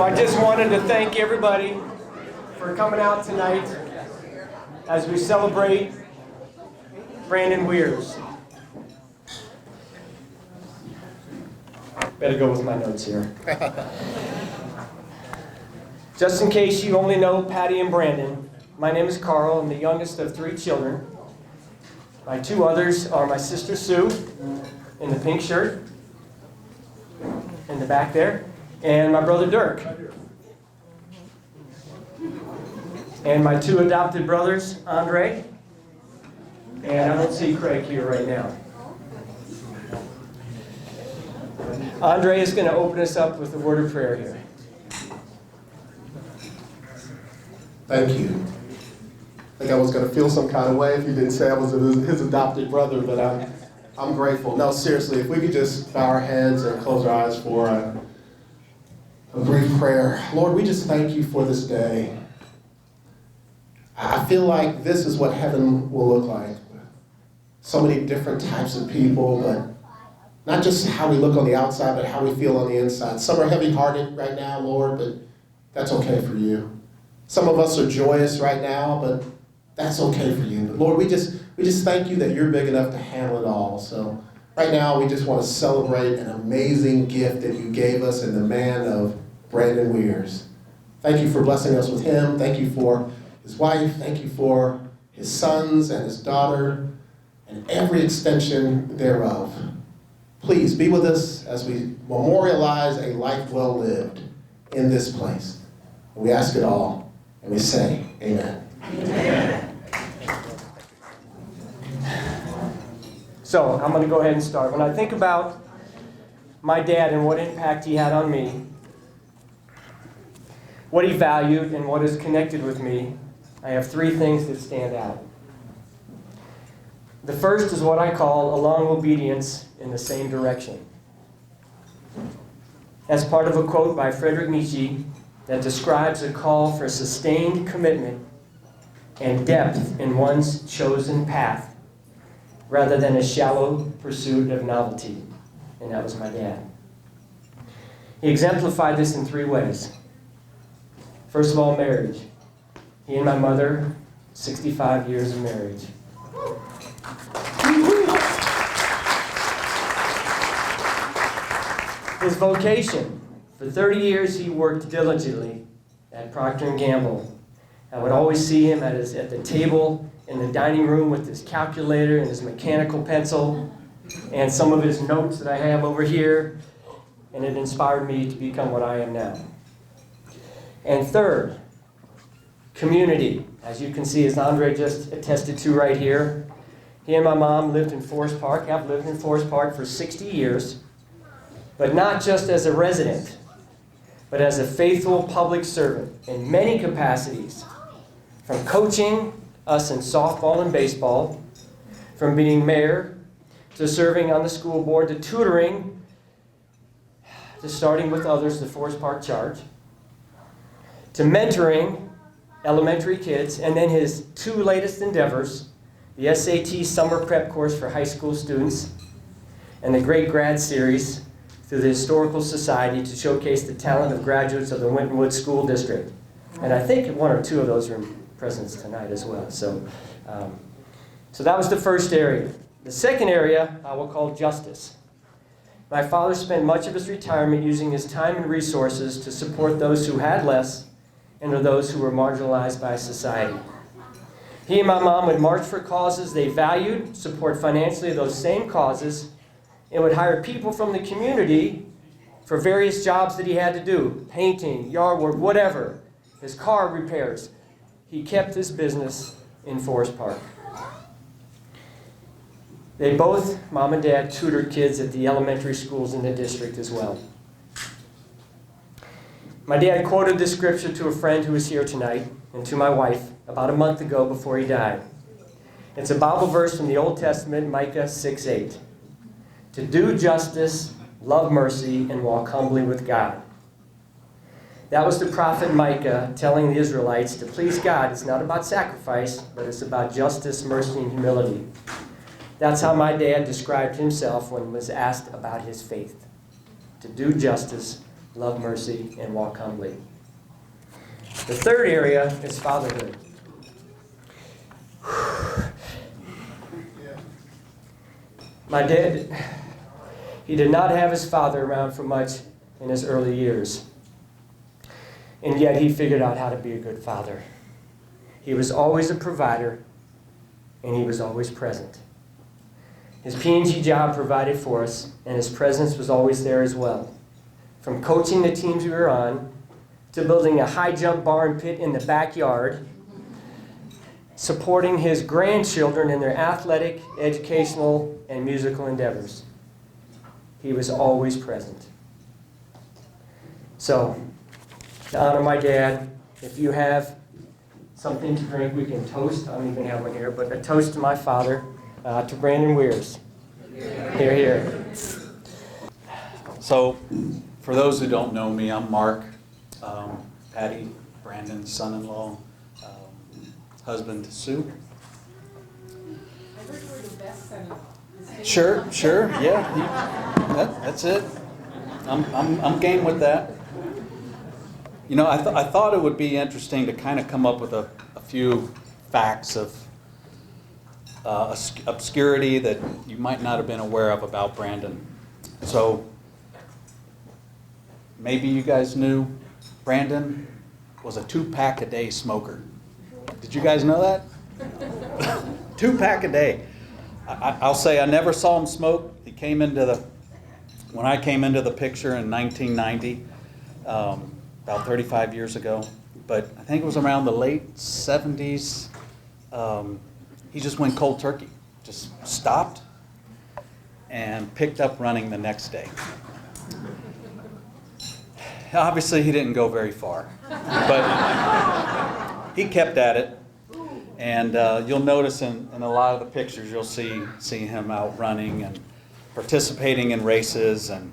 So I just wanted to thank everybody for coming out tonight as we celebrate Brandon Wiers. Better go with my notes here. Just in case you only know Patti and Brandon, my name is Carl. I'm the youngest of 3 children. My 2 others are my sister Sue in the pink shirt in the back there, and my brother Dirk. And my 2 adopted brothers, Andre, and I don't see Craig here right now. Andre is going to open us up with a word of prayer here. Thank you. I think I was going to feel some kind of way if you didn't say I was his adopted brother, but I'm grateful. No, seriously, if we could just bow our heads and close our eyes for a brief prayer. Lord, we just thank you for this day. I feel like this is what heaven will look like. So many different types of people, but not just how we look on the outside, but how we feel on the inside. Some are heavy-hearted right now, Lord, but that's okay for you. Some of us are joyous right now, but that's okay for you. But Lord, we just thank you that you're big enough to handle it all. So right now, we just want to celebrate an amazing gift that you gave us in the man of Brandon Wiers. Thank you for blessing us with him. Thank you for his wife. Thank you for his sons and his daughter and every extension thereof. Please be with us as we memorialize a life well lived in this place. We ask it all, and we say, amen. Amen. So I'm going to go ahead and start. When I think about my dad and what impact he had on me, what he valued and what is connected with me, I have 3 things that stand out. The first is what I call a long obedience in the same direction. As part of a quote by Friedrich Nietzsche that describes a call for sustained commitment and depth in one's chosen path, rather than a shallow pursuit of novelty. And that was my dad. He exemplified this in 3 ways. First of all, marriage. He and my mother, 65 years of marriage. His vocation. For 30 years, he worked diligently at Procter & Gamble. I would always see him at the table in the dining room with his calculator and his mechanical pencil and some of his notes that I have over here, and it inspired me to become what I am now. And third, community. As you can see, as Andre just attested to right here, he and my mom lived in Forest Park. I've lived in Forest Park for 60 years, but not just as a resident, but as a faithful public servant in many capacities, from coaching us in softball and baseball, from being mayor, to serving on the school board, to tutoring, to starting with others the Forest Park Charge, to mentoring elementary kids, and then his 2 latest endeavors, the SAT Summer Prep Course for high school students, and the Great Grad Series through the Historical Society to showcase the talent of graduates of the Winton Woods School District. And I think 1 or 2 of those are in presence tonight as well. So that was the first area. The second area I will call justice. My father spent much of his retirement using his time and resources to support those who had less and or those who were marginalized by society. He and my mom would march for causes they valued, support financially those same causes, and would hire people from the community for various jobs that he had to do, painting, yard work, whatever, his car repairs. He kept his business in Forest Park. They both, mom and dad, tutored kids at the elementary schools in the district as well. My dad quoted this scripture to a friend who is here tonight and to my wife about a month ago before he died. It's a Bible verse from the Old Testament, Micah 6:8. To do justice, love mercy, and walk humbly with God. That was the prophet Micah telling the Israelites to please God. It's not about sacrifice, but it's about justice, mercy, and humility. That's how my dad described himself when he was asked about his faith. To do justice, love mercy, and walk humbly. The third area is fatherhood. My dad, he did not have his father around for much in his early years. And yet he figured out how to be a good father. He was always a provider, and he was always present. His P&G job provided for us, and his presence was always there as well. From coaching the teams we were on, to building a high jump barn pit in the backyard, supporting his grandchildren in their athletic, educational, and musical endeavors. He was always present. So, to honor my dad, if you have something to drink, we can toast. I don't even have one here, but a toast to my father, to Brandon Wiers. Here, here. So, for those who don't know me, I'm Mark, Patti, Brandon's son-in-law, husband to Sue. I heard you were the best son-in-law. Sure, yeah, that's it. I'm game with that. You know, I thought it would be interesting to kind of come up with a few facts of obscurity that you might not have been aware of about Brandon. So, maybe you guys knew Brandon was a 2-pack-a-day smoker. Did you guys know that? 2-pack a day. I'll say I never saw him smoke. He came into when I came into the picture in 1990, about 35 years ago. But I think it was around the late 70s. He just went cold turkey. Just stopped and picked up running the next day. Obviously, he didn't go very far, but he kept at it. And you'll notice in a lot of the pictures, you'll see him out running and participating in races. And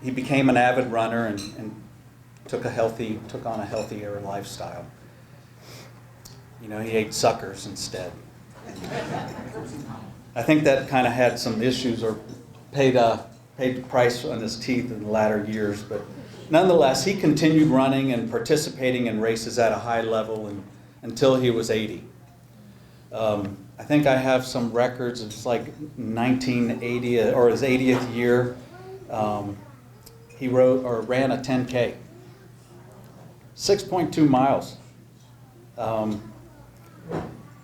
he became an avid runner and took on a healthier lifestyle. You know, he ate suckers instead. I think that kind of had some issues or paid the price on his teeth in the latter years, but nonetheless, he continued running and participating in races at a high level until he was 80. I think I have some records. It's like 1980 or his 80th year. He ran a 10K, 6.2 miles,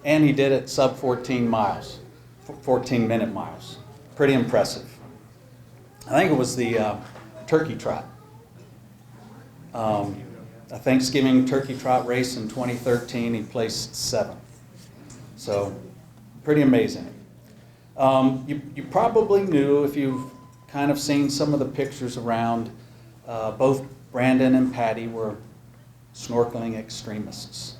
and he did it sub 14 miles, 14-minute miles. Pretty impressive. I think it was the turkey trot. A Thanksgiving turkey trot race in 2013, he placed 7th. So, pretty amazing. You probably knew, if you've kind of seen some of the pictures around, both Brandon and Patti were snorkeling extremists.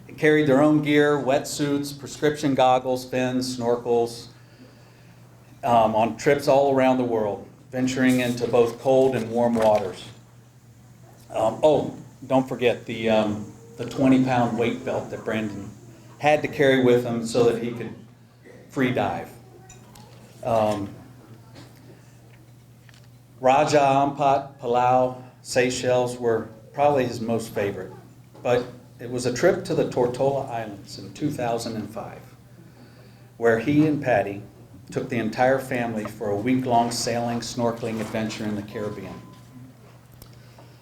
They carried their own gear, wetsuits, prescription goggles, fins, snorkels, on trips all around the world, venturing into both cold and warm waters. Don't forget the 20-pound weight belt that Brandon had to carry with him so that he could free dive. Raja Ampat, Palau, Seychelles were probably his most favorite, but it was a trip to the Tortola Islands in 2005, where he and Patti took the entire family for a week-long sailing, snorkeling adventure in the Caribbean.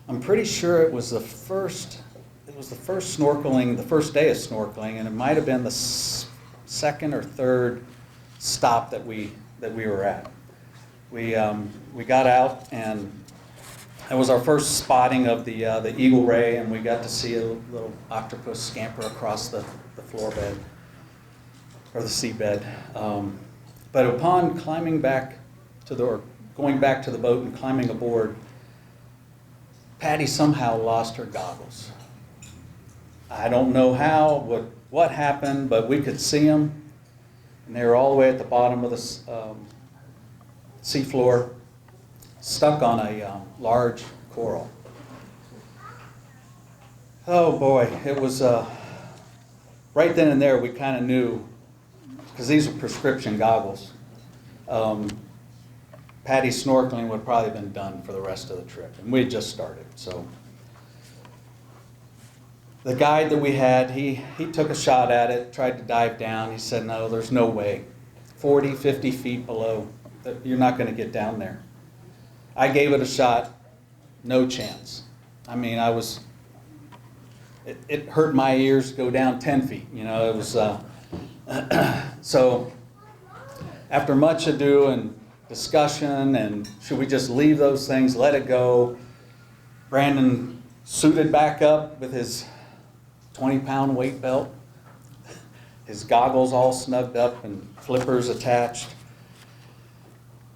I'm pretty sure it was the first snorkeling, the first day of snorkeling, and it might have been the second or third stop that we were at. We got out, and it was our first spotting of the eagle ray, and we got to see a little octopus scamper across the floor bed or the seabed. But upon going back to the boat and climbing aboard, Patti somehow lost her goggles. I don't know how, what happened, but we could see them, and they were all the way at the bottom of the seafloor, stuck on a large coral. Oh boy, it was right then and there we kind of knew, because these are prescription goggles. Patty's snorkeling would probably have been done for the rest of the trip, and we had just started. So the guide that we had, he took a shot at it, tried to dive down. He said, no, there's no way. 40, 50 feet below, you're not going to get down there. I gave it a shot, no chance. I mean, it hurt my ears to go down 10 feet. You know, it was, so after much ado and discussion and should we just leave those things, let it go, Brandon suited back up with his 20-pound weight belt, his goggles all snugged up and flippers attached,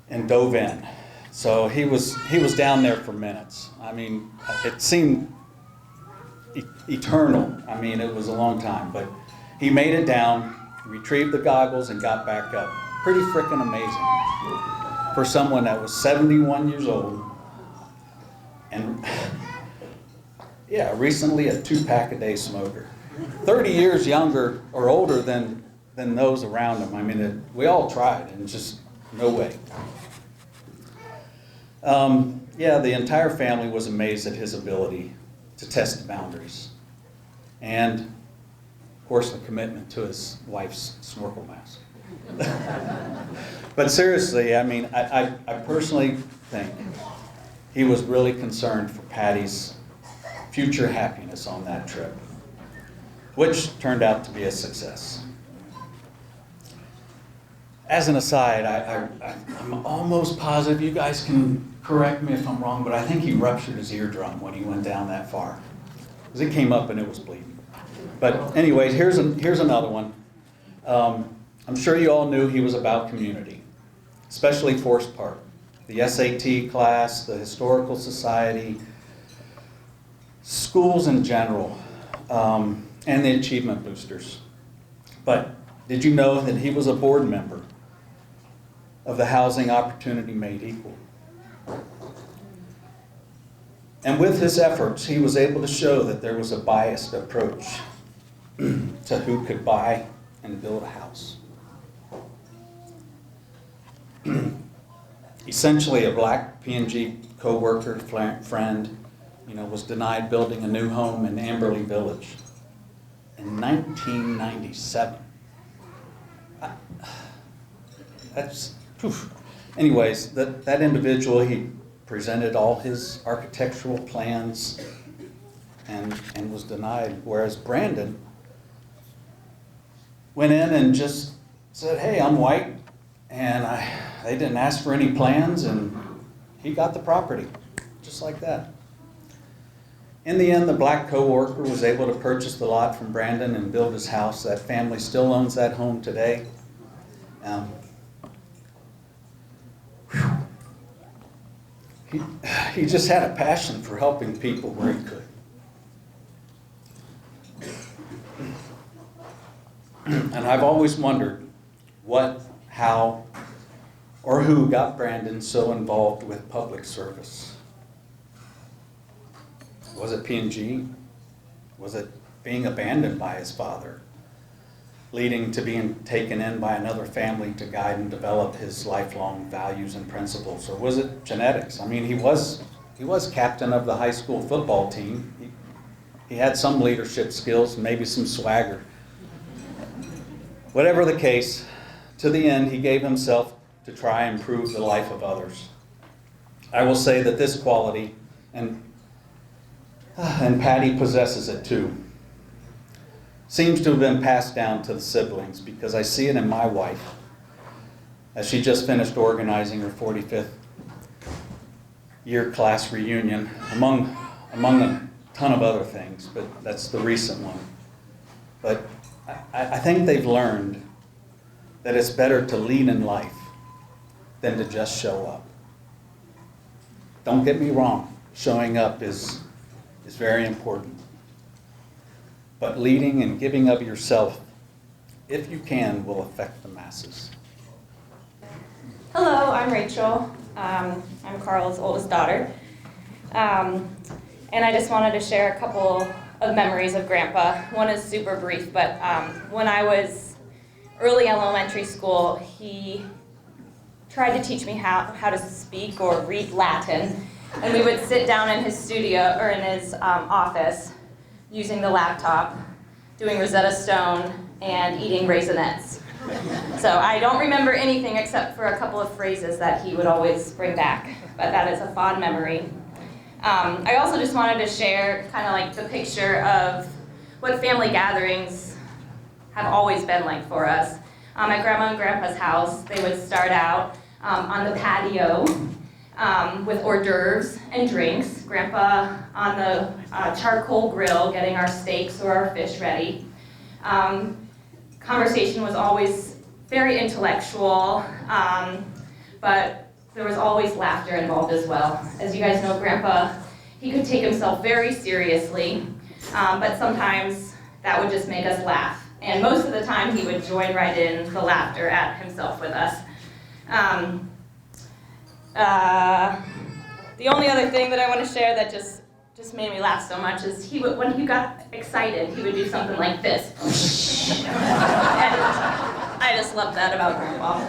and dove in. So he was down there for minutes. I mean, it seemed eternal. I mean, it was a long time, but he made it down, retrieved the goggles, and got back up. Pretty freaking amazing for someone that was 71 years old and yeah, recently a 2-pack-a-day smoker. 30 years younger or older than those around him. I mean, we all tried and just no way. Yeah, the entire family was amazed at his ability to test the boundaries. And, of course, the commitment to his wife's snorkel mask. But seriously, I mean, I personally think he was really concerned for Patty's future happiness on that trip, which turned out to be a success. As an aside, I'm almost positive, you guys can correct me if I'm wrong, but I think he ruptured his eardrum when he went down that far. Because it came up and it was bleeding. But anyways, here's another one. I'm sure you all knew he was about community, especially Forest Park, the SAT class, the Historical Society, schools in general, and the achievement boosters. But did you know that he was a board member of the Housing Opportunity Made Equal? And with his efforts, he was able to show that there was a biased approach to who could buy and build a house. Essentially, a black P&G co-worker, friend, was denied building a new home in Amberley Village in 1997. That's, poof. Anyways, that individual, he presented all his architectural plans and was denied, whereas Brandon went in and just said, hey, I'm white, and they didn't ask for any plans, and he got the property, just like that. In the end, the black co-worker was able to purchase the lot from Brandon and build his house. That family still owns that home today. He just had a passion for helping people where he could. And I've always wondered what, how, or who got Brandon so involved with public service. Was it P&G? Was it being abandoned by his father, leading to being taken in by another family to guide and develop his lifelong values and principles? Or was it genetics? I mean, he was captain of the high school football team. He had some leadership skills, maybe some swagger. Whatever the case, to the end, he gave himself to try and improve the life of others. I will say that this quality, and Patti possesses it too, seems to have been passed down to the siblings, because I see it in my wife as she just finished organizing her 45th year class reunion, among a ton of other things, but that's the recent one. But I think they've learned that it's better to lead in life than to just show up. Don't get me wrong, showing up is very important. But leading and giving of yourself, if you can, will affect the masses. Hello, I'm Rachel. I'm Carl's oldest daughter. And I just wanted to share a couple of memories of Grandpa. One is super brief, but when I was early elementary school, he tried to teach me how to speak or read Latin. And we would sit down in his studio, or in his office, using the laptop, doing Rosetta Stone, and eating Raisinets. So I don't remember anything except for a couple of phrases that he would always bring back, but that is a fond memory. I also just wanted to share kind of like the picture of what family gatherings have always been like for us. At Grandma and Grandpa's house, they would start out on the patio with hors d'oeuvres and drinks. Grandpa on the charcoal grill getting our steaks or our fish ready. Conversation was always very intellectual, but there was always laughter involved as well. As you guys know, Grandpa, he could take himself very seriously, but sometimes that would just make us laugh. And most of the time, he would join right in the laughter at himself with us. The only other thing that I want to share that just made me laugh so much is when he got excited, he would do something like this. And I just love that about Grandpa.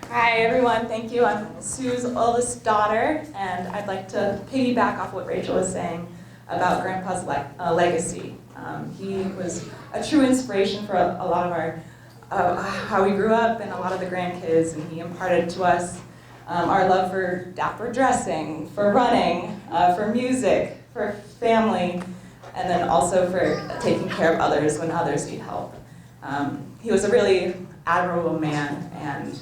Hi everyone, thank you. I'm Sue's oldest daughter, and I'd like to piggyback off what Rachel was saying about Grandpa's legacy. He was a true inspiration for a lot of our how we grew up and a lot of the grandkids, and he imparted to us our love for dapper dressing, for running, for music, for family, and then also for taking care of others when others need help. He was a really admirable man, and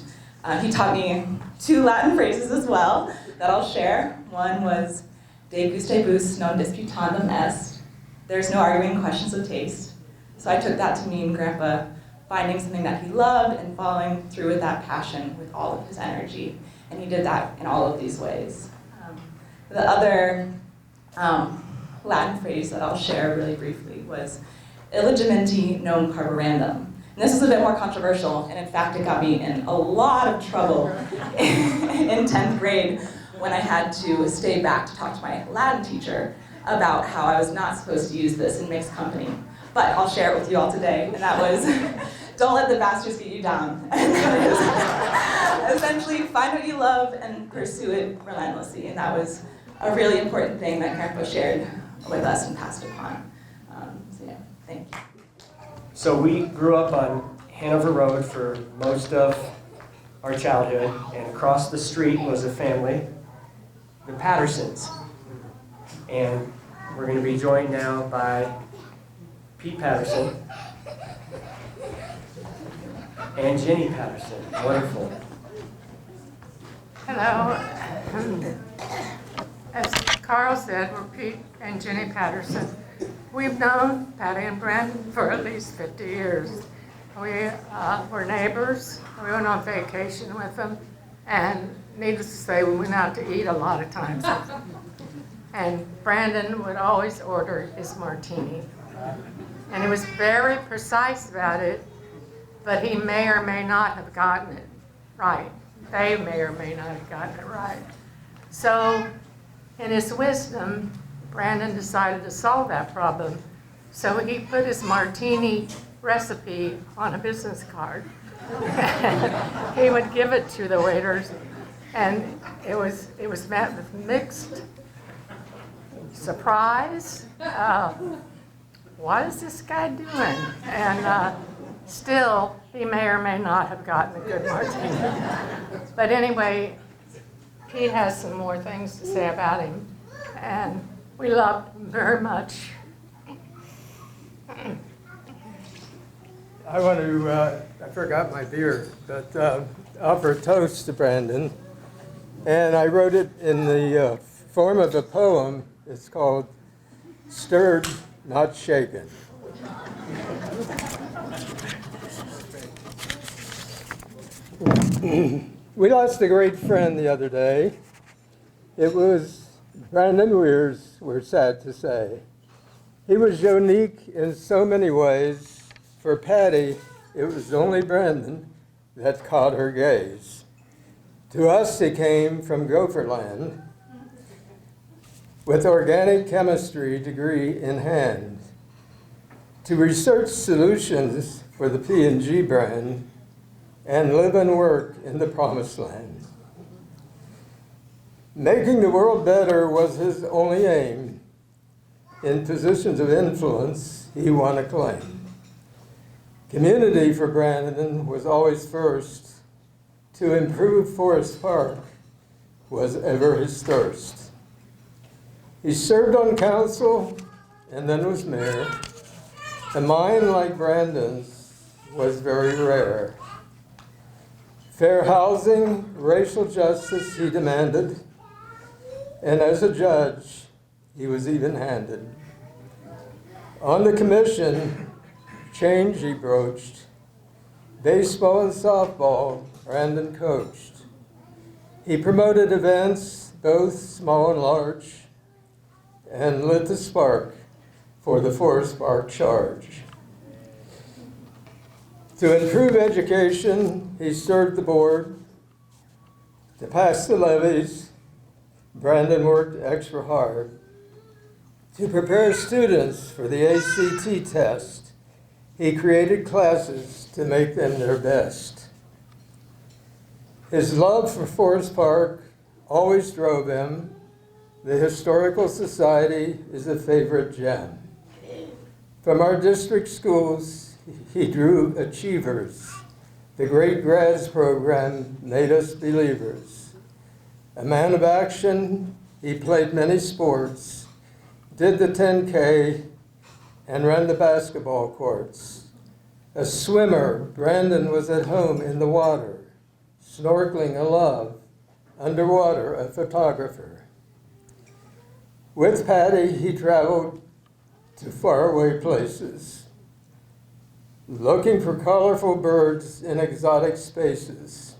he taught me 2 Latin phrases as well that I'll share. One was, De gustibus non disputandum est. There's no arguing questions of taste. So I took that to mean Grandpa finding something that he loved and following through with that passion with all of his energy. And he did that in all of these ways. The other Latin phrase that I'll share really briefly was illegimenti non carborandum. And this is a bit more controversial, and in fact it got me in a lot of trouble in 10th grade when I had to stay back to talk to my Latin teacher about how I was not supposed to use this in mixed company. But I'll share it with you all today, and that was, don't let the bastards get you down. And that is essentially find what you love and pursue it relentlessly, and that was a really important thing that Grandpa shared with us and passed upon. So yeah, thank you. So we grew up on Hanover Road for most of our childhood, and across the street was a family, the Pattersons. And we're going to be joined now by Pete Patterson and Jenny Patterson. Wonderful. Hello. As Carl said, we're Pete and Jenny Patterson. We've known Patti and Brandon for at least 50 years. We were neighbors. We went on vacation with them, and needless to say, we went out to eat a lot of times with them. And Brandon would always order his martini. And he was very precise about it, but he may or may not have gotten it right. They may or may not have gotten it right. So, in his wisdom, Brandon decided to solve that problem. So he put his martini recipe on a business card. He would give it to the waiters, and it was met with mixed surprise. What is this guy doing? And still, he may or may not have gotten a good martini. But anyway, Pete has some more things to say about him, and we loved him very much. I want to, I forgot my beer, but offer a toast to Brandon. And I wrote it in the form of a poem. It's called Stirred, Not Shaken. We lost a great friend the other day. It was Brandon Wiers, we're sad to say. He was unique in so many ways. For Patti, it was only Brandon that caught her gaze. To us, he came from Gopherland with organic chemistry degree in hand to research solutions for the P&G brand and live and work in the promised land. Making the world better was his only aim. In positions of influence, he won acclaim. Community for Brandon was always first. To improve Forest Park was ever his thirst. He served on council and then was mayor. A mind like Brandon's was very rare. Fair housing, racial justice he demanded, and as a judge, he was even-handed. On the commission, change he broached. Baseball and softball, Brandon coached. He promoted events, both small and large, and lit the spark for the Forest Park charge. To improve education, he served the board. To pass the levies, Brandon worked extra hard. To prepare students for the ACT test, he created classes to make them their best. His love for Forest Park always drove him. The Historical Society is a favorite gem. From our district schools, he drew achievers. The Great Grads program made us believers. A man of action, he played many sports, did the 10K, and ran the basketball courts. A swimmer, Brandon was at home in the water. Snorkeling, a love. Underwater, a photographer. With Patti, he traveled to faraway places, looking for colorful birds in exotic spaces.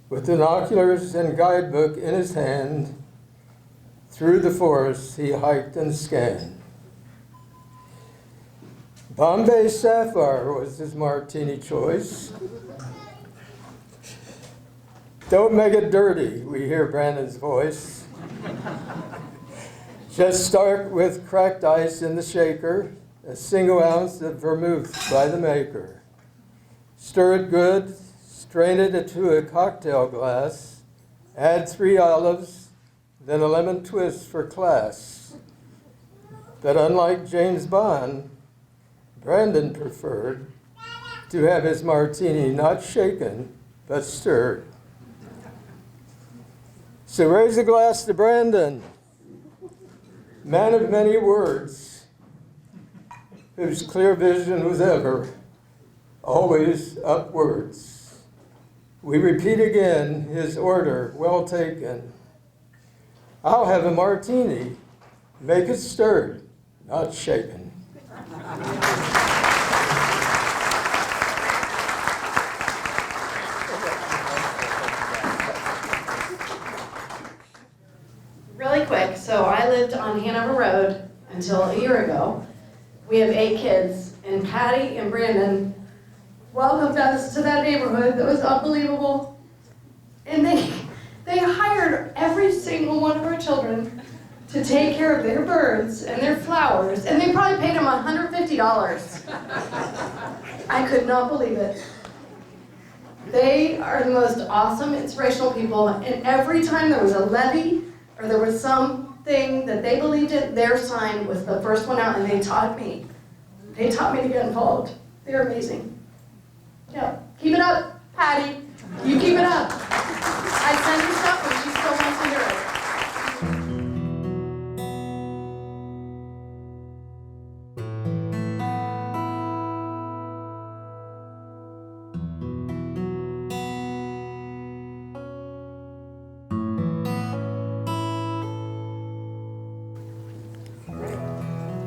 With binoculars and guidebook in his hand, through the forest he hiked and scanned. Bombay Sapphire was his martini choice. Don't make it dirty, we hear Brandon's voice. Just start with cracked ice in the shaker, a single ounce of vermouth by the maker. Stir it good, strain it into a cocktail glass, add 3 olives, then a lemon twist for class. But unlike James Bond, Brandon preferred to have his martini not shaken, but stirred. So raise a glass to Brandon, man of many words, whose clear vision was ever, always upwards. We repeat again his order, well taken. I'll have a martini, make it stirred, not shaken. Really quick, so I lived on Hanover Road until a year ago. We have 8 kids, and Patti and Brandon welcomed us to that neighborhood that was unbelievable. And they hired every single one of our children to take care of their birds and their flowers, and they probably paid them $150. I could not believe it. They are the most awesome, inspirational people, and every time there was a levee or there was something that they believed in, their sign was the first one out, and they taught me. They taught me to get involved. They're amazing. Yeah, keep it up, Patti. You keep it up. I send her stuff and she still wants to hear it.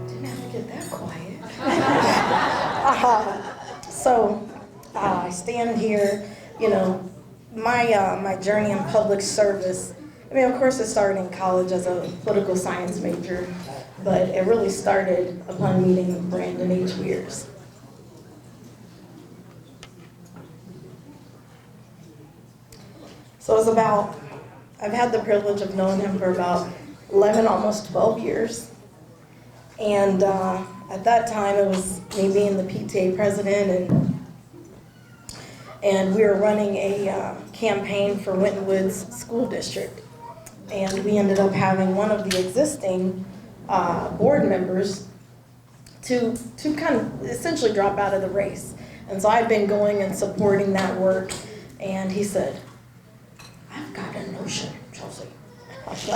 Didn't have to get that quiet. I stand here, my journey in public service. I mean, of course, it started in college as a political science major, but it really started upon meeting Brandon H. Wiers. So I've had the privilege of knowing him for about 11, almost 12 years. And at that time, it was me being the PTA president, And we were running a campaign for Winton Woods School District. And we ended up having one of the existing board members to kind of essentially drop out of the race. And so I've been going and supporting that work. And he said, "I've got a notion, Chelsea." I was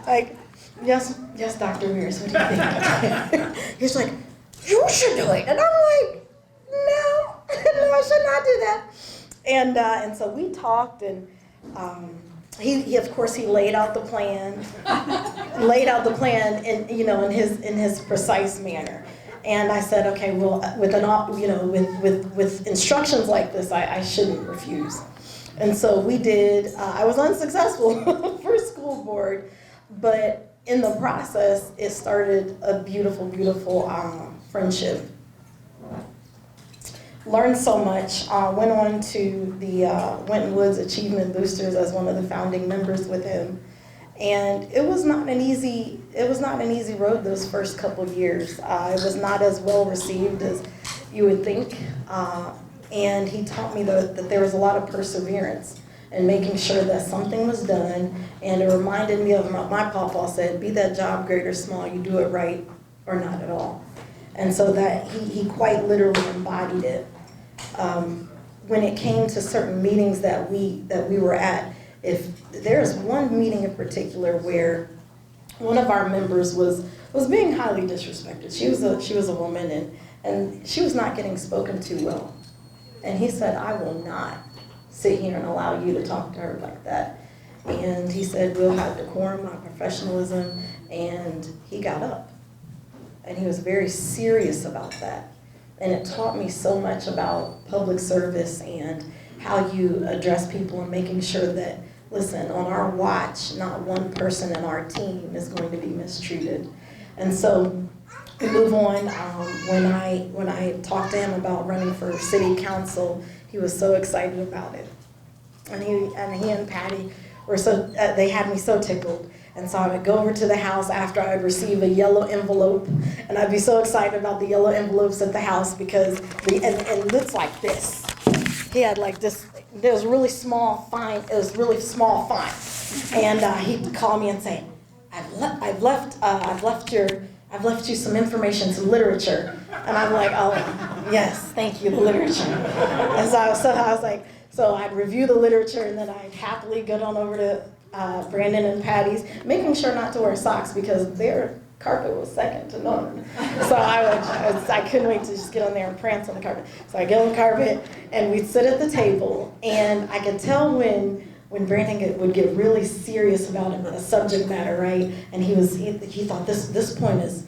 like, yes, Dr. Wiers, what do you think? He's like, "You should do it." And I'm like, no, I should not do that. And so we talked, and he of course he laid out the plan, in in his precise manner. And I said, okay, well, with instructions like this, I shouldn't refuse. And so we did. I was unsuccessful for school board, but in the process, it started a beautiful, beautiful friendship. Learned so much. Went on to the Winton Woods Achievement Boosters as one of the founding members with him, and it was not an easy road those first couple of years. It was not as well received as you would think, and he taught me that there was a lot of perseverance and making sure that something was done. And it reminded me of my papa said, "Be that job great or small, you do it right or not at all." And so that he quite literally embodied it. When it came to certain meetings that we were at, if there's one meeting in particular where one of our members was being highly disrespected. She was a woman, and she was not getting spoken to well. And he said, "I will not sit here and allow you to talk to her like that." And he said, "We'll have decorum, not professionalism." And he got up. And he was very serious about that. And it taught me so much about public service and how you address people and making sure that, listen, on our watch, not one person in our team is going to be mistreated. And so we move on. When I talked to him about running for city council, he was so excited about it. And he and Patti were they had me so tickled. And so I would go over to the house after I would receive a yellow envelope, and I'd be so excited about the yellow envelopes at the house because and it's like this. He had like this. It was really small font. And he'd call me and say, "I've left you some information, some literature." And I'm like, "Oh, yes, thank you, the literature." And so I was like, so I'd review the literature, and then I'd happily go on over to Brandon and Patty's, making sure not to wear socks because their carpet was second to none. So I couldn't wait to just get on there and prance on the carpet. So I get on the carpet, and we'd sit at the table, and I could tell when Brandon would get really serious about a subject matter, right? And he thought this point is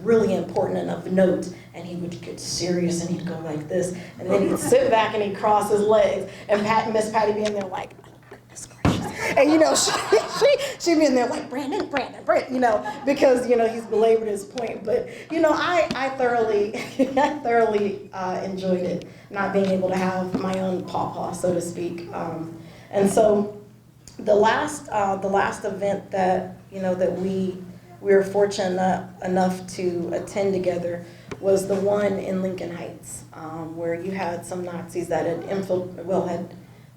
really important and of note, and he would get serious and he'd go like this, and then he'd sit back and he'd cross his legs, and Miss Patti be in there like, "Oh, goodness gracious," and she'd be in there like, Brandon, because he's belabored his point. But I thoroughly enjoyed it, not being able to have my own pawpaw, so to speak. And so the last event that we were fortunate enough to attend together was the one in Lincoln Heights, where you had some Nazis that had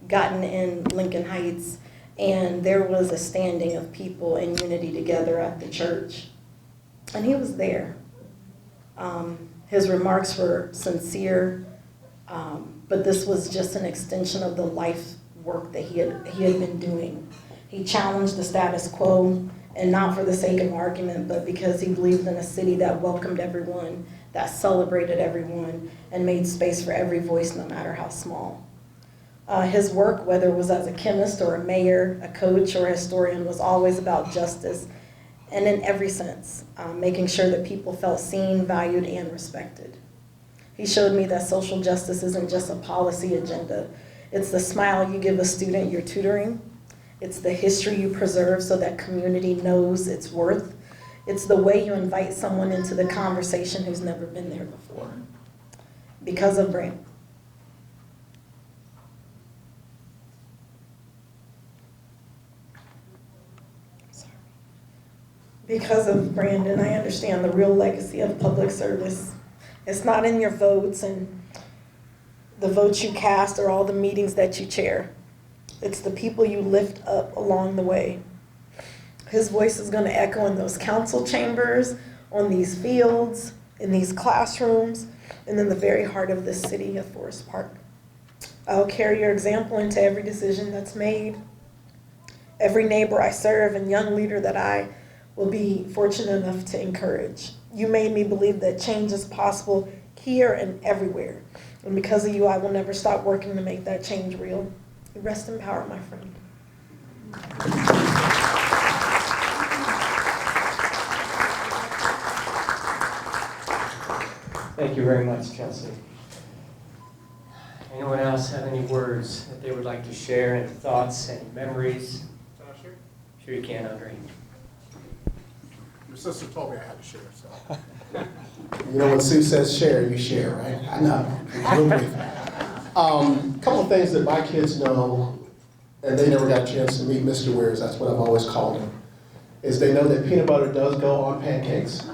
gotten in Lincoln Heights, and there was a standing of people in unity together at the church, and he was there. His remarks were sincere, but this was just an extension of the life work that he had been doing. He challenged the status quo, and not for the sake of argument, but because he believed in a city that welcomed everyone, that celebrated everyone, and made space for every voice, no matter how small. His work, whether it was as a chemist or a mayor, a coach, or a historian, was always about justice, and in every sense, making sure that people felt seen, valued, and respected. He showed me that social justice isn't just a policy agenda. It's the smile you give a student you're tutoring. It's the history you preserve so that community knows its worth. It's the way you invite someone into the conversation who's never been there before. Because of Brandon. Because of Brandon, I understand the real legacy of public service. It's not in your votes and the votes you cast or all the meetings that you chair. It's the people you lift up along the way. His voice is going to echo in those council chambers, on these fields, in these classrooms, and in the very heart of the city of Forest Park. I'll carry your example into every decision that's made, every neighbor I serve, and young leader that I will be fortunate enough to encourage. You made me believe that change is possible here and everywhere. And because of you, I will never stop working to make that change real. Rest in power, my friend. Thank you very much, Chelsea. Anyone else have any words that they would like to share, any thoughts, any memories? Sure you can, Andre. Your sister told me I had to share, so. You know when Sue says share, you share, right? I know. Couple of things that my kids know, and they never got a chance to meet Mr. Wiers, that's what I've always called him, is they know that peanut butter does go on pancakes.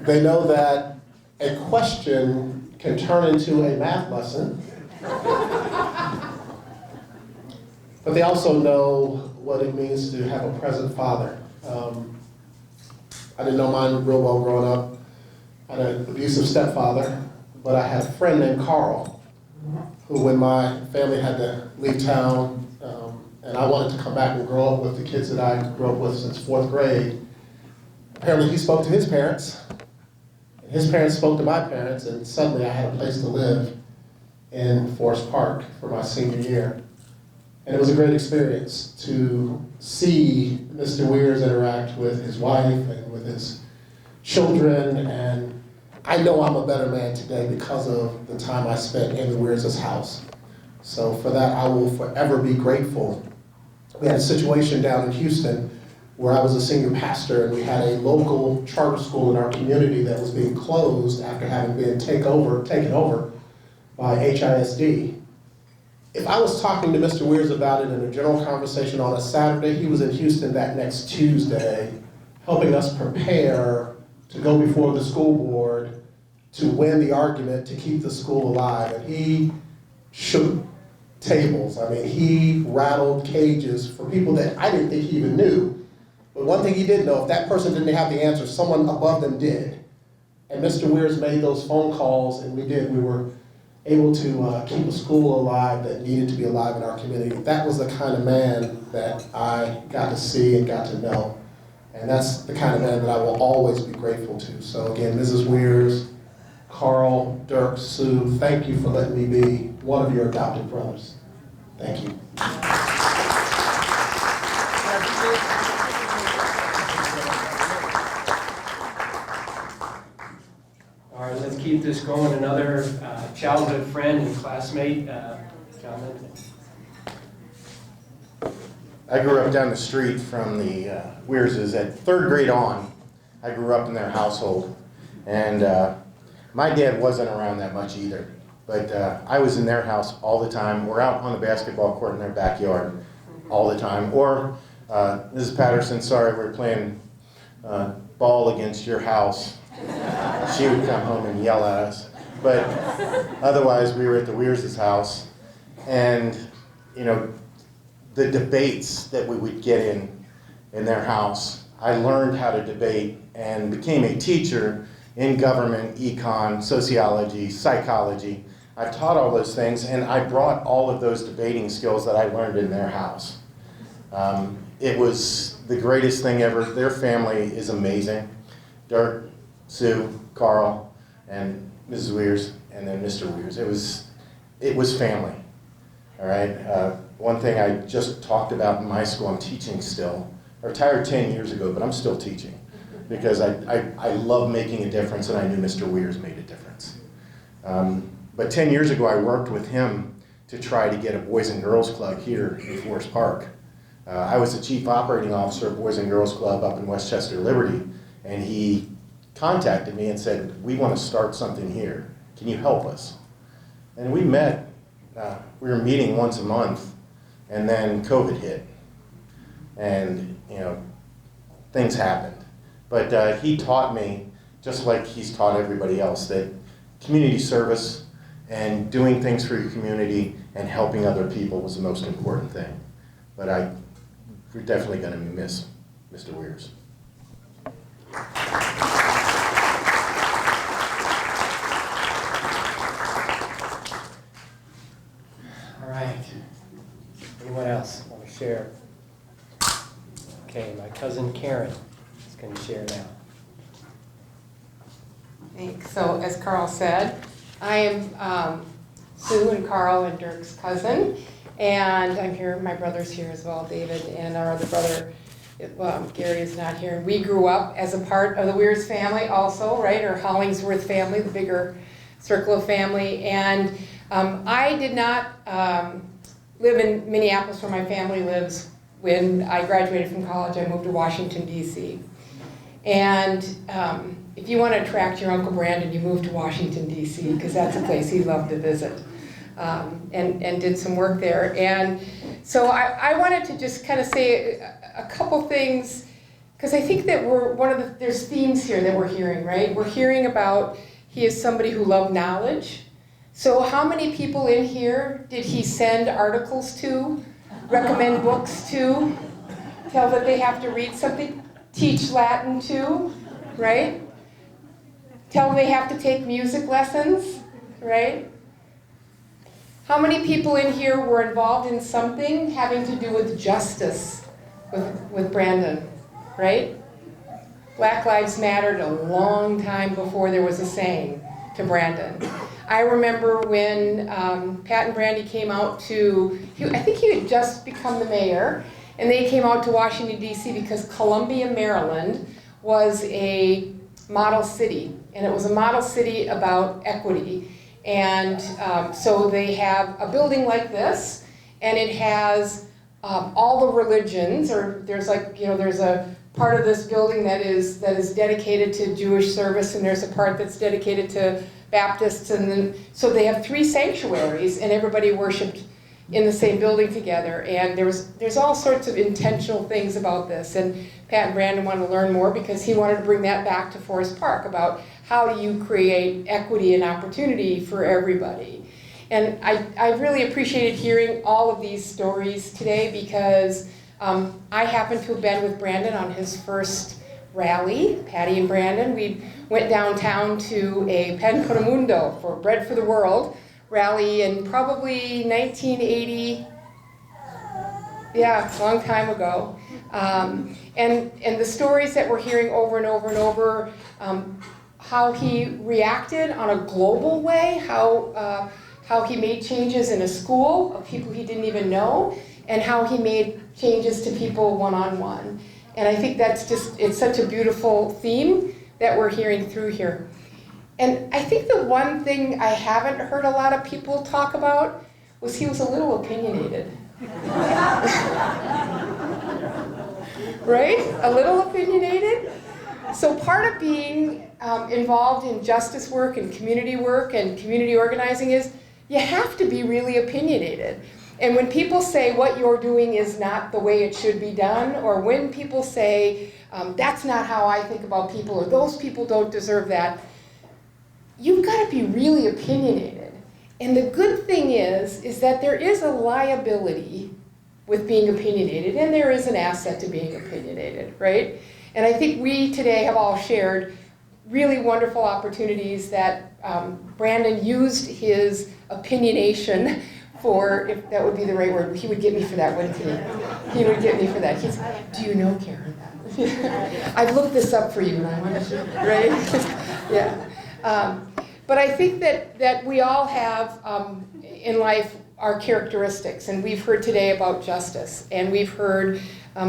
They know that a question can turn into a math lesson. But they also know what it means to have a present father. I didn't know mine real well growing up. I had an abusive stepfather, but I had a friend named Carl, who when my family had to leave town, and I wanted to come back and grow up with the kids that I grew up with since 4th grade, apparently he spoke to his parents, and his parents spoke to my parents, and suddenly I had a place to live in Forest Park for my senior year. And it was a great experience to see Mr. Wiers interact with his wife and with his children, and I know I'm a better man today because of the time I spent in the Wiers' house. So for that, I will forever be grateful. We had a situation down in Houston where I was a senior pastor, and we had a local charter school in our community that was being closed after having been taken over by HISD. If I was talking to Mr. Wiers about it in a general conversation on a Saturday, he was in Houston that next Tuesday, helping us prepare to go before the school board to win the argument to keep the school alive. And he shook tables. I mean, he rattled cages for people that I didn't think he even knew. But one thing he did know, if that person didn't have the answer, someone above them did. And Mr. Wiers made those phone calls, and we did. We were able to keep a school alive that needed to be alive in our community. That was the kind of man that I got to see and got to know. And that's the kind of man that I will always be grateful to. So again, Mrs. Wiers, Carl, Dirk, Sue, thank you for letting me be one of your adopted brothers. Thank you. All right, let's keep this going. Another childhood friend and classmate, John. I grew up down the street from the Wierses. At 3rd grade on, I grew up in their household. And my dad wasn't around that much either. But I was in their house all the time. We're out on the basketball court in their backyard all the time. Or, Mrs. Patterson, sorry, we're playing ball against your house. She would come home and yell at us. But otherwise, we were at the Wiers' house. And, you know, the debates that we would get in their house, I learned how to debate and became a teacher in government, econ, sociology, psychology. I've taught all those things, and I brought all of those debating skills that I learned in their house. It was the greatest thing ever. Their family is amazing. Dirk, Sue, Carl, and Mrs. Wiers, and then Mr. Wiers. It was family, all right? One thing I just talked about in my school, I'm teaching still. I retired 10 years ago, but I'm still teaching because I love making a difference, and I knew Mr. Wiers made a difference. But 10 years ago, I worked with him to try to get a Boys and Girls Club here in Forest Park. I was the chief operating officer of Boys and Girls Club up in Westchester Liberty, and he contacted me and said, we want to start something here. Can you help us? And we met, we were meeting once a month, and then COVID hit. And, you know, things happened. But he taught me just like he's taught everybody else, that community service and doing things for your community and helping other people was the most important thing. But we're definitely going to miss Mr. Wiers. All right. Anyone else want to share? Okay, my cousin Karen is going to share now. Thanks. So as Carl said, I am Sue and Carl and Dirk's cousin, and I'm here, my brother's here as well, David, and our other brother, Gary, is not here. We grew up as a part of the Wiers family also, right, or Hollingsworth family, the bigger circle of family, and I did not live in Minneapolis where my family lives. When I graduated from college, I moved to Washington, D.C. And if you want to attract your Uncle Brandon, you move to Washington, D.C., because that's a place he loved to visit, and did some work there. And so I wanted to just kind of say a couple things, because I think that there's themes here that we're hearing, right? We're hearing about he is somebody who loved knowledge. So how many people in here did he send articles to, recommend books to, tell that they have to read something, teach Latin to, right? Tell them they have to take music lessons, right? How many people in here were involved in something having to do with justice with Brandon, right? Black Lives Mattered a long time before there was a saying to Brandon. I remember when Pat and Brandy came out I think he had just become the mayor, and they came out to Washington, D.C. because Columbia, Maryland was a model city, and it was a model city about equity. And so they have a building like this, and it has all the religions, or there's there's a part of this building that is dedicated to Jewish service, and there's a part that's dedicated to Baptists, and then so they have 3 sanctuaries, and everybody worshipped in the same building together. And there's all sorts of intentional things about this, and Pat and Brandon wanted to learn more because he wanted to bring that back to Forest Park about how do you create equity and opportunity for everybody. And I really appreciated hearing all of these stories today because I happened to have been with Brandon on his first rally, Patti and Brandon. We went downtown to a Pan por el Mundo for Bread for the World rally in probably 1980, yeah, a long time ago. And the stories that we're hearing over and over and over, how he reacted on a global way, how he made changes in a school of people he didn't even know, and how he made changes to people one-on-one. And I think it's such a beautiful theme that we're hearing through here. And I think the one thing I haven't heard a lot of people talk about was he was a little opinionated. Right? A little opinionated. So part of being involved in justice work and community organizing is you have to be really opinionated. And when people say what you're doing is not the way it should be done, or when people say that's not how I think about people, or those people don't deserve that, you've got to be really opinionated. And the good thing is that there is a liability with being opinionated, and there is an asset to being opinionated, right? And I think we today have all shared really wonderful opportunities that Brandon used his opinionation for, if that would be the right word. He would get me for that, wouldn't he? He would get me for that. He's, do you know Karen? I've looked this up for you, and I want to, right? Yeah. But I think that we all have in life our characteristics, and we've heard today about justice, and we've heard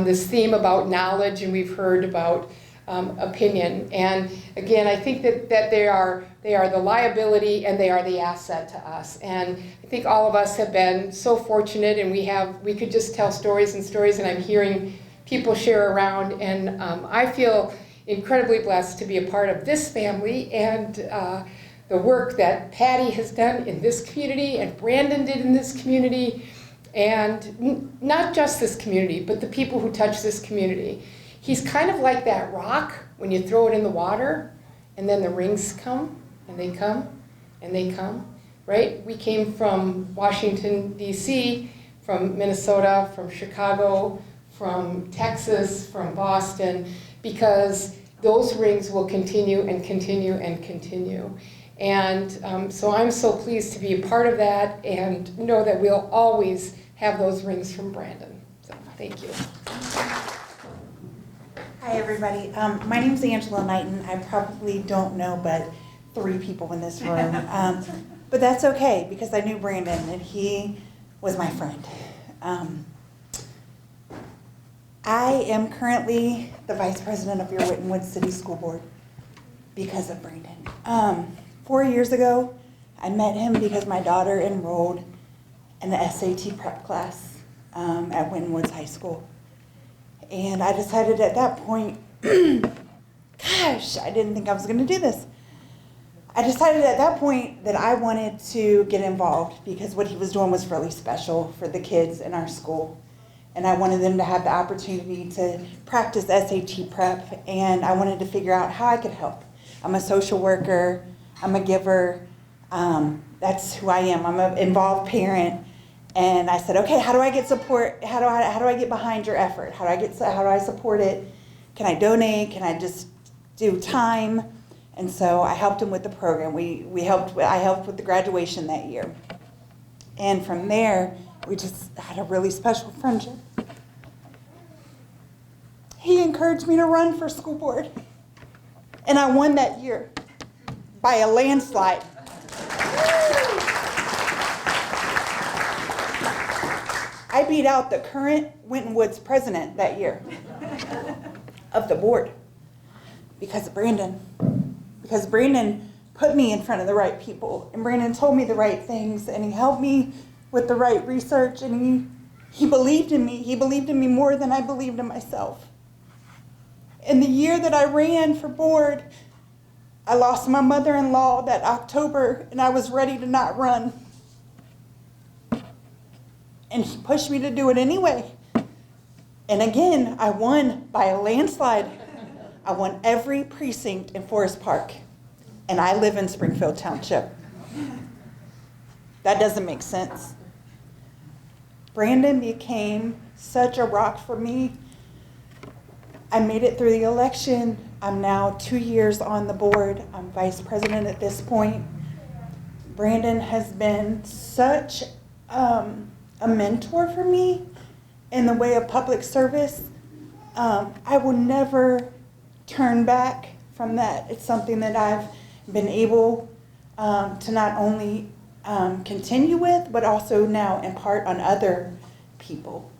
this theme about knowledge, and we've heard about opinion. And again, I think that they are the liability and they are the asset to us. And I think all of us have been so fortunate, and we could just tell stories and stories, and I'm hearing people share around, and I feel incredibly blessed to be a part of this family and the work that Patti has done in this community and Brandon did in this community, and not just this community, but the people who touch this community. He's kind of like that rock when you throw it in the water, and then the rings come, and they come, and they come, right? We came from Washington, D.C., from Minnesota, from Chicago, from Texas, from Boston, because those rings will continue and continue and continue. And so I'm so pleased to be a part of that and know that we'll always have those rings from Brandon. So thank you. Hi, everybody. My name's Angela Knighton. I probably don't know but 3 people in this room. But that's okay, because I knew Brandon, and he was my friend. I am currently the vice president of your Winton City School Board because of Brandon. 4 years ago, I met him because my daughter enrolled in the SAT prep class at Winton Woods High School. And I decided at that point, gosh, I didn't think I was going to do this. I decided at that point that I wanted to get involved because what he was doing was really special for the kids in our school. And I wanted them to have the opportunity to practice SAT prep, and I wanted to figure out how I could help. I'm a social worker, I'm a giver, that's who I am. I'm an involved parent. And I said, okay, how do I get support? How do I get behind your effort? How do I support it? Can I donate? Can I just do time? And so I helped him with the program. I helped with the graduation that year. And from there, we just had a really special friendship. He encouraged me to run for school board. And I won that year by a landslide. I beat out the current Winton Woods president that year of the board because of Brandon. Because Brandon put me in front of the right people, and Brandon told me the right things, and he helped me with the right research, and he believed in me. He believed in me more than I believed in myself. In the year that I ran for board, I lost my mother-in-law that October, and I was ready to not run. And he pushed me to do it anyway. And again, I won by a landslide. I won every precinct in Forest Park. And I live in Springfield Township. That doesn't make sense. Brandon became such a rock for me. I made it through the election. I'm now 2 years on the board. I'm vice president at this point. Brandon has been such a mentor for me in the way of public service. I will never turn back from that. It's something that I've been able to not only continue with, but also now impart on other people.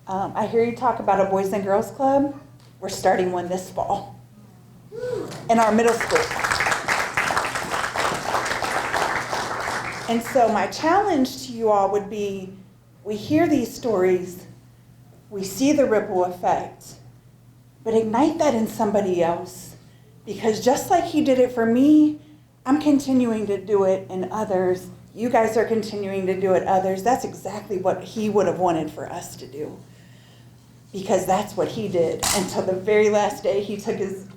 I hear you talk about a Boys and Girls Club. We're starting one this fall in our middle school. And so my challenge to you all would be, we hear these stories, we see the ripple effect, but ignite that in somebody else. Because just like he did it for me, I'm continuing to do it in others. You guys are continuing to do it others. That's exactly what he would have wanted for us to do. Because that's what he did. Until the very last day he took his,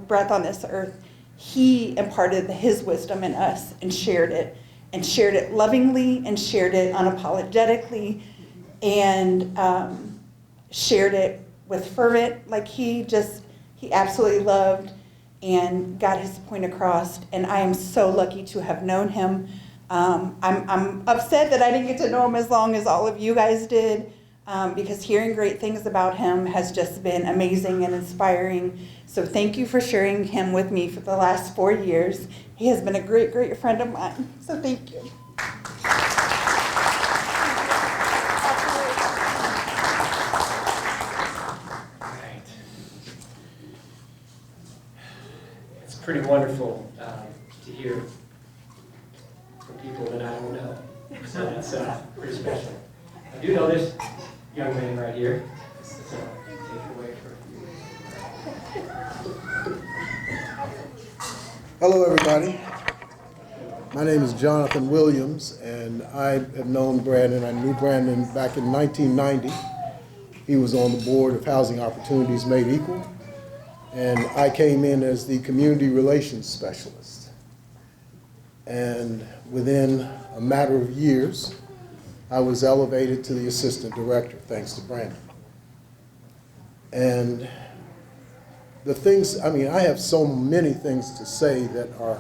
breath on this earth, he imparted his wisdom in us and shared it lovingly, and shared it unapologetically, and shared it with fervent, like he absolutely loved and got his point across. And I am so lucky to have known him. I'm upset that I didn't get to know him as long as all of you guys did, because hearing great things about him has just been amazing and inspiring. So thank you for sharing him with me for the last 4 years. He has been a great, great friend of mine. So thank you. It's pretty wonderful to hear from people that I don't know. So that's pretty special. I do know this young man right here. So take it away for Hello, everybody. My name is Jonathan Williams, and I have known Brandon. I knew Brandon back in 1990. He was on the board of Housing Opportunities Made Equal, And I came in as the community relations specialist. And within a matter of years, I was elevated to the assistant director, thanks to Brandon. And the things, I mean, I have so many things to say that are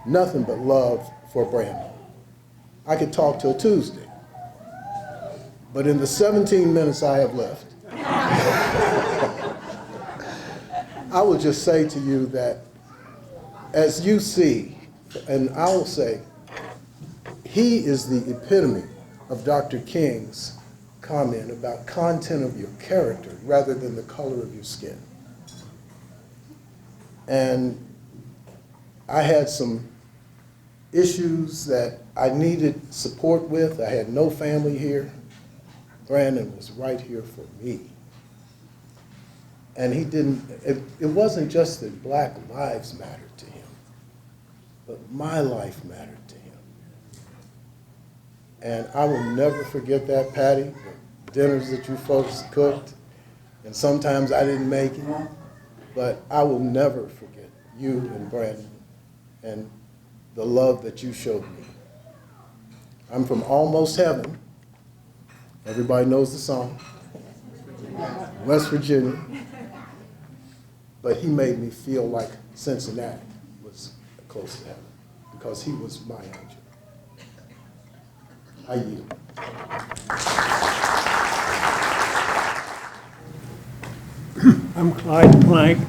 nothing but love for Brandon. I could talk till Tuesday. But in the 17 minutes I have left, I will just say to you that as you see, and I will say, he is the epitome of Dr. King's comment about content of your character rather than the color of your skin. And I had some issues that I needed support with. I had no family here. Brandon was right here for me. And he didn't, it wasn't just that Black lives mattered to him, but my life mattered to him. And I will never forget that, Patti, the dinners that you folks cooked, and sometimes I didn't make it, but I will never forget you and Brandon and the love that you showed me. I'm from almost heaven. Everybody knows the song. West Virginia. But he made me feel like Cincinnati was close to heaven because he was my angel. I yield. I'm Clyde Plank. You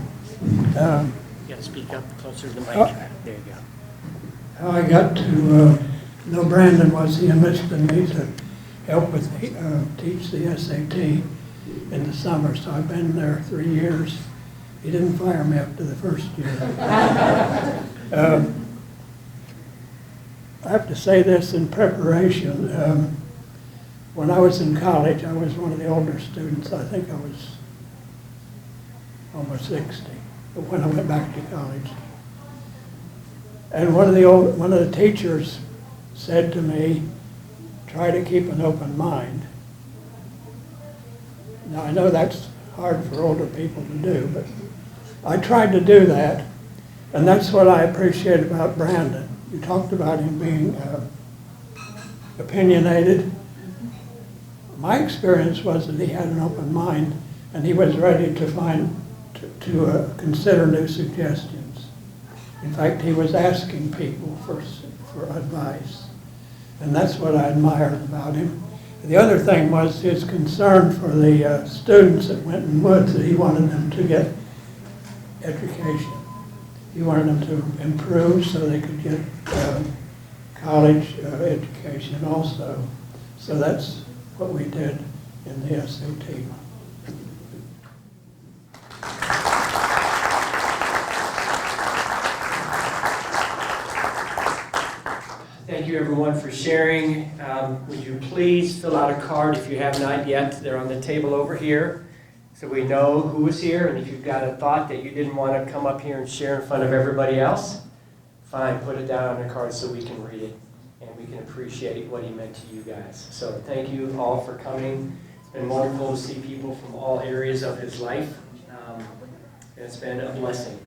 got to speak up closer to the mic. There you go. How I got to know Brandon was he enlisted me to help with teach the SAT in the summer. So I've been there 3 years. He didn't fire me after the first year. I have to say this in preparation. When I was in college, I was one of the older students. I think I was almost 60 when I went back to college. And one of the teachers said to me, try to keep an open mind. Now I know that's hard for older people to do, but I tried to do that, and that's what I appreciate about Brandon. You talked about him being opinionated. My experience was that he had an open mind, and he was ready to consider new suggestions. In fact, he was asking people for advice, and that's what I admired about him. The other thing was his concern for the students at Winton Woods, that he wanted them to get education. He wanted them to improve so they could get college education also. So that's what we did in the SAT. Thank you, everyone, for sharing. Would you please fill out a card if you have not yet? They're on the table over here, so we know who was here. And if you've got a thought that you didn't want to come up here and share in front of everybody else, fine, put it down on the card so we can read it and we can appreciate what he meant to you guys. So thank you all for coming. It's been wonderful to see people from all areas of his life. It's been a blessing.